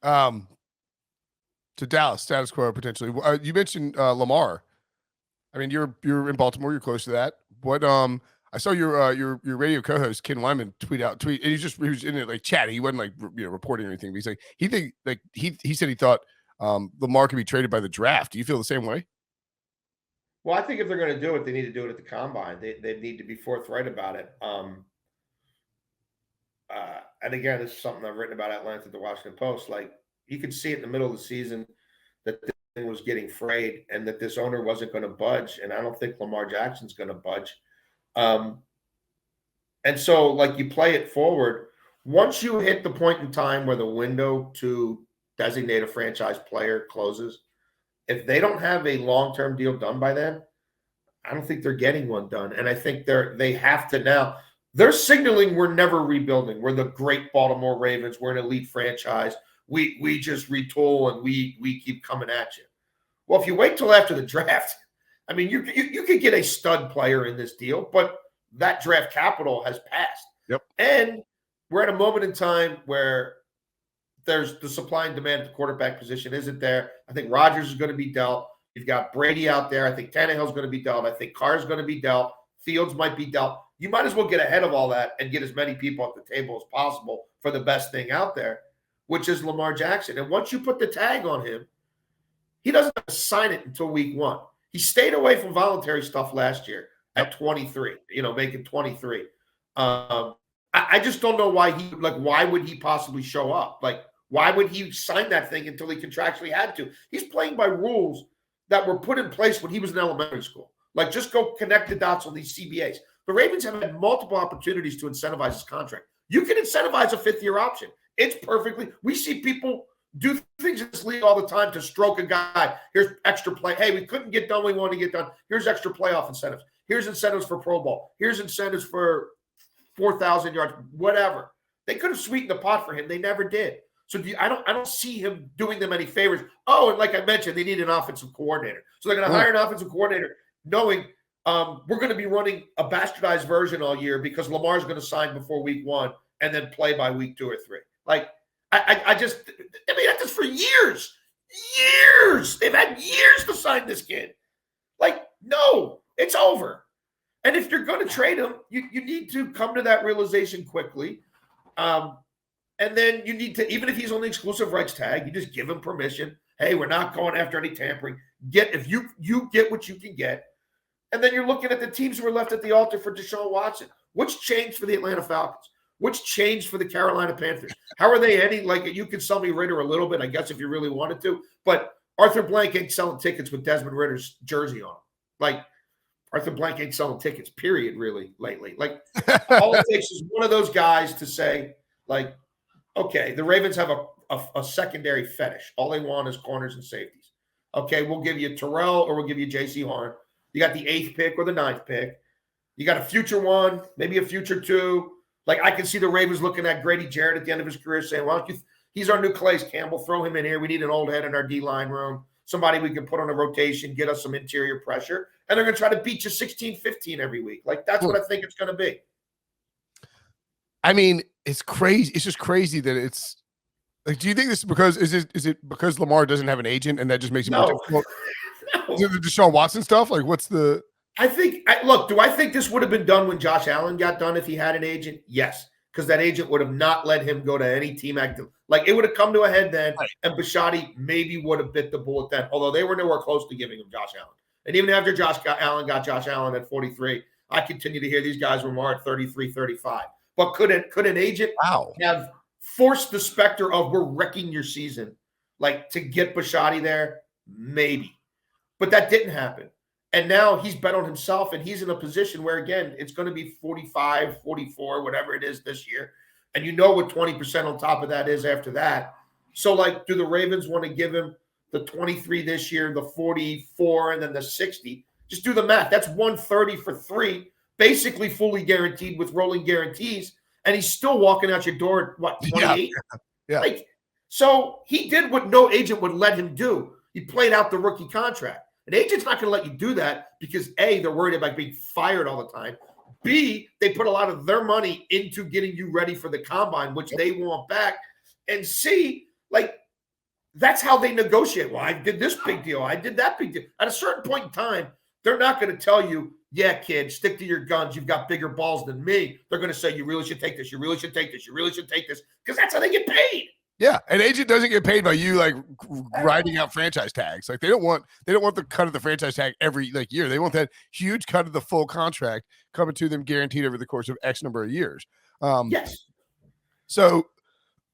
To Dallas, status quo potentially. You mentioned Lamar. I mean, you're in Baltimore. You're close to that. What I saw your radio co-host Ken Wyman tweet, and he was in it like chatting. He wasn't like reporting or anything. But he's like he said he thought Lamar could be traded by the draft. Do you feel the same way? Well, I think if they're going to do it, they need to do it at the combine. They need to be forthright about it. And again, this is something I've written about at length at the Washington Post. Like, you could see it in the middle of the season that this thing was getting frayed and that this owner wasn't going to budge. And I don't think Lamar Jackson's going to budge. And so, like, you play it forward. Once you hit the point in time where the window to designate a franchise player closes, if they don't have a long-term deal done by then, I don't think they're getting one done. And I think they have to now. They're signaling we're never rebuilding. We're the great Baltimore Ravens. We're an elite franchise. We just retool and we keep coming at you. Well, if you wait till after the draft, I mean, you could get a stud player in this deal, but that draft capital has passed. Yep. And we're at a moment in time where there's the supply and demand at the quarterback position isn't there. I think Rodgers is going to be dealt. You've got Brady out there. I think Tannehill's going to be dealt. I think Carr's going to be dealt. Fields might be dealt. You might as well get ahead of all that and get as many people at the table as possible for the best thing out there, which is Lamar Jackson. And once you put the tag on him, he doesn't have to sign it until week 1. He stayed away from voluntary stuff last year at 23, making 23. I just don't know why why would he possibly show up? Like, why would he sign that thing until he contractually had to? He's playing by rules that were put in place when he was in elementary school. Like, just go connect the dots on these CBAs. The Ravens have had multiple opportunities to incentivize his contract. You can incentivize a 5th-year option. It's perfectly – we see people do things in this league all the time to stroke a guy. Here's extra play. Hey, we couldn't get done what we wanted to get done. Here's extra playoff incentives. Here's incentives for Pro Bowl. Here's incentives for 4,000 yards, whatever. They could have sweetened the pot for him. They never did. So I don't see him doing them any favors. Oh, and like I mentioned, they need an offensive coordinator. So they're going to hire an offensive coordinator knowing – we're going to be running a bastardized version all year because Lamar's going to sign before week 1 and then play by week 2 or 3. Like, I mean, that's just for years. They've had years to sign this kid. Like, no, it's over. And if you're going to trade him, you need to come to that realization quickly. And then you need to, even if he's on the exclusive rights tag, you just give him permission. Hey, we're not going after any tampering. If you get what you can get. And then you're looking at the teams who are left at the altar for Deshaun Watson. What's changed for the Atlanta Falcons? What's changed for the Carolina Panthers? How are they any? Like, you could sell me Ritter a little bit, I guess, if you really wanted to. But Arthur Blank ain't selling tickets with Desmond Ritter's jersey on. Like, Arthur Blank ain't selling tickets, period, really, lately. Like, all it takes is one of those guys to say, like, okay, the Ravens have a secondary fetish. All they want is corners and safeties. Okay, we'll give you Terrell or we'll give you J.C. Horn. You got the 8th pick or the 9th pick. You got a future 1, maybe a future 2. Like, I can see the Ravens looking at Grady Jarrett at the end of his career saying, why don't you he's our new Calais Campbell. Throw him in here. We need an old head in our D-line room. Somebody we can put on a rotation, get us some interior pressure. And they're going to try to beat you 16-15 every week. Like, that's what I think it's going to be. I mean, it's crazy. It's just crazy that it's like, do you think this is because is it because Lamar doesn't have an agent and that just makes it more difficult? No. Is it the Deshaun Watson stuff? Like, what's the? I think. Look, do I think this would have been done when Josh Allen got done if he had an agent? Yes, because that agent would have not let him go to any team active. Like, it would have come to a head then, and Bisciotti maybe would have bit the bullet then. Although they were nowhere close to giving him Josh Allen. And even after Allen got Josh Allen at 43, I continue to hear these guys were more at 33, 35. But could an agent have forced the specter of we're wrecking your season, like, to get Bisciotti there? Maybe. But that didn't happen. And now he's bet on himself, and he's in a position where, again, it's going to be 45, 44, whatever it is this year. And you know what 20% on top of that is after that. So, like, do the Ravens want to give him the 23 this year, the 44, and then the 60? Just do the math. That's 130 for 3, basically fully guaranteed with rolling guarantees. And he's still walking out your door at, what, 28? Yeah. Like, so he did what no agent would let him do. He played out the rookie contract. An agent's not going to let you do that because, A, they're worried about being fired all the time. B, they put a lot of their money into getting you ready for the combine, which they want back. And C, like, that's how they negotiate. Well, I did this big deal. I did that big deal. At a certain point in time, they're not going to tell you, yeah, kid, stick to your guns. You've got bigger balls than me. They're going to say, you really should take this. You really should take this. You really should take this. Because that's how they get paid. Yeah, an agent doesn't get paid by you like grinding out franchise tags. Like they don't want the cut of the franchise tag every like year. They want that huge cut of the full contract coming to them guaranteed over the course of X number of years. Yes. So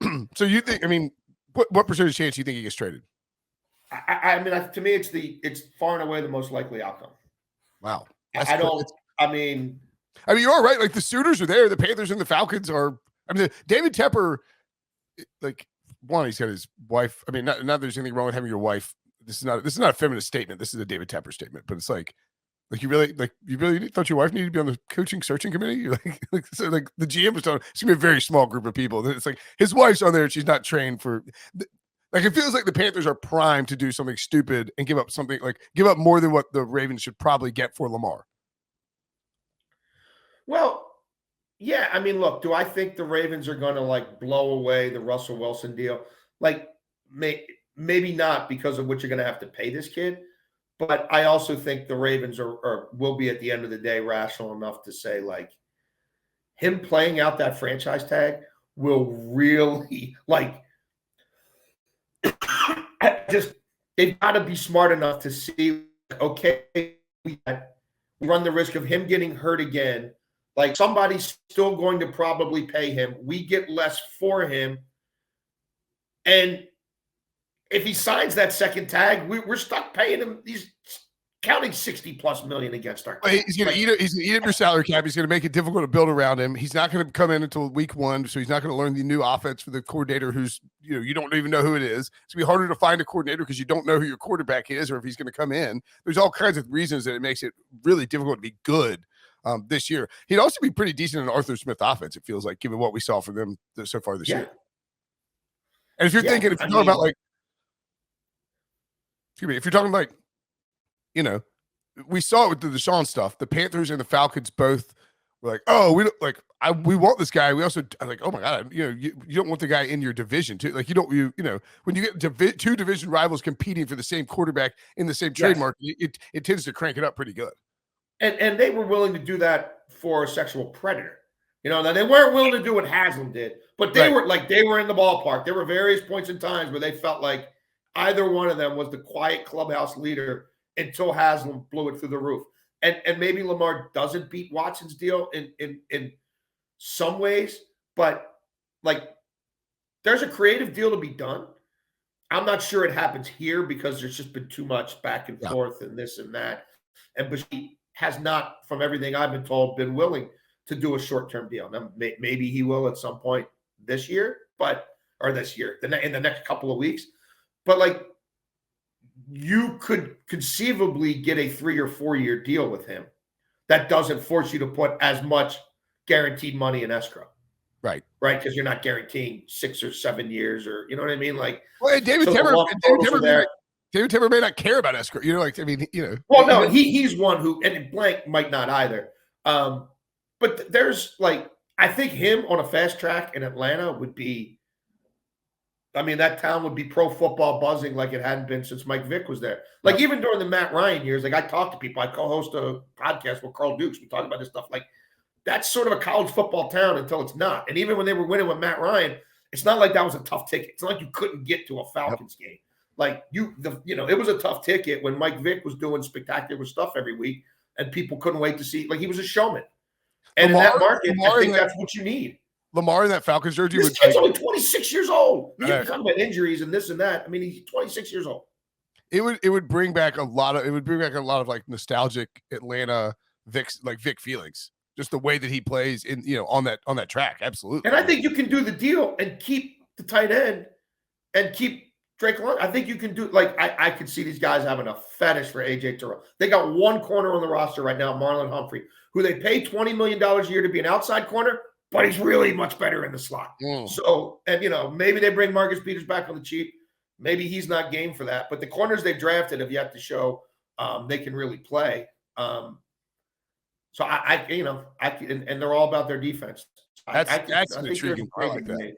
you think? I mean, what percentage chance do you think he gets traded? I mean, to me, it's far and away the most likely outcome. Wow. I mean, you are right. Like the suitors are there. The Panthers and the Falcons are. I mean, David Tepper, like one, he's got his wife. I mean, not that there's anything wrong with having your wife. This is not a feminist statement. This is a David Tepper statement. But it's like you really thought your wife needed to be on the coaching searching committee. You're so the GM was telling it's gonna be a very small group of people. Then it's like his wife's on there and she's not trained for. Like it feels like the Panthers are primed to do something stupid and give up more than what the Ravens should probably get for Lamar. Well, yeah. I mean, look, do I think the Ravens are going to like blow away the Russell Wilson deal? Like, maybe not because of what you're going to have to pay this kid. But I also think the Ravens will be at the end of the day rational enough to say like him playing out that franchise tag will really like. They've got to be smart enough to see, okay, we run the risk of him getting hurt again. Like somebody's still going to probably pay him. We get less for him. And if he signs that second tag, we're stuck paying him. He's counting 60+ million against our cap. He's going to eat up your salary cap. He's going to make it difficult to build around him. He's not going to come in until week 1, so he's not going to learn the new offense for the coordinator who's, you don't even know who it is. It's going to be harder to find a coordinator because you don't know who your quarterback is or if he's going to come in. There's all kinds of reasons that it makes it really difficult to be good this year. He'd also be pretty decent in Arthur Smith offense, it feels like, given what we saw from them so far this year. And if you're talking about like, if you're talking like, we saw it with the Deshaun stuff. The Panthers and the Falcons both were like, "Oh, we want this guy." We also like, "Oh my god, you don't want the guy in your division too." Like when you get two division rivals competing for the same quarterback in the same trademark, it tends to crank it up pretty good. And they were willing to do that for a sexual predator. Now they weren't willing to do what Haslam did, but they were in the ballpark. There were various points in times where they felt like either one of them was the quiet clubhouse leader until Haslam blew it through the roof. And maybe Lamar doesn't beat Watson's deal in some ways, but like there's a creative deal to be done. I'm not sure it happens here because there's just been too much back and forth and this and that. And but he has not, from everything I've been told, been willing to do a short-term deal. Now, maybe he will at some point this year, in the next couple of weeks. But like, you could conceivably get a 3 or 4 year deal with him that doesn't force you to put as much guaranteed money in escrow. Right. Because you're not guaranteeing 6 or 7 years, or you know what I mean? Like, well, David Tepper may not care about escrow. Well, no, he's one who, and blank might not either. But there's like, I think him on a fast track in Atlanta would be. I mean, that town would be pro football buzzing like it hadn't been since Mike Vick was there. Like even during the Matt Ryan years, like I talk to people. I co-host a podcast with Carl Dukes. We talk about this stuff. Like that's sort of a college football town until it's not. And even when they were winning with Matt Ryan, it's not like that was a tough ticket. It's not like you couldn't get to a Falcons game. Like it was a tough ticket when Mike Vick was doing spectacular stuff every week, and people couldn't wait to see. Like he was a showman. And in that market, I think that's what you need. Lamar in that Falcons jersey. This kid's only 26 years old. He's talking about injuries and this and that. I mean, he's 26 years old. It would bring back a lot of like nostalgic Atlanta Vic feelings. Just the way that he plays on that track. Absolutely. And I think you can do the deal and keep the tight end and keep Drake London. I think you can do I could see these guys having a fetish for AJ Terrell. They got one corner on the roster right now, Marlon Humphrey, who they pay $20 million a year to be an outside corner. But he's really much better in the slot. So, and maybe they bring Marcus Peters back on the cheap. Maybe he's not game for that. But the corners they drafted have yet to show they can really play. So and they're all about their defense. That's an intriguing part like that.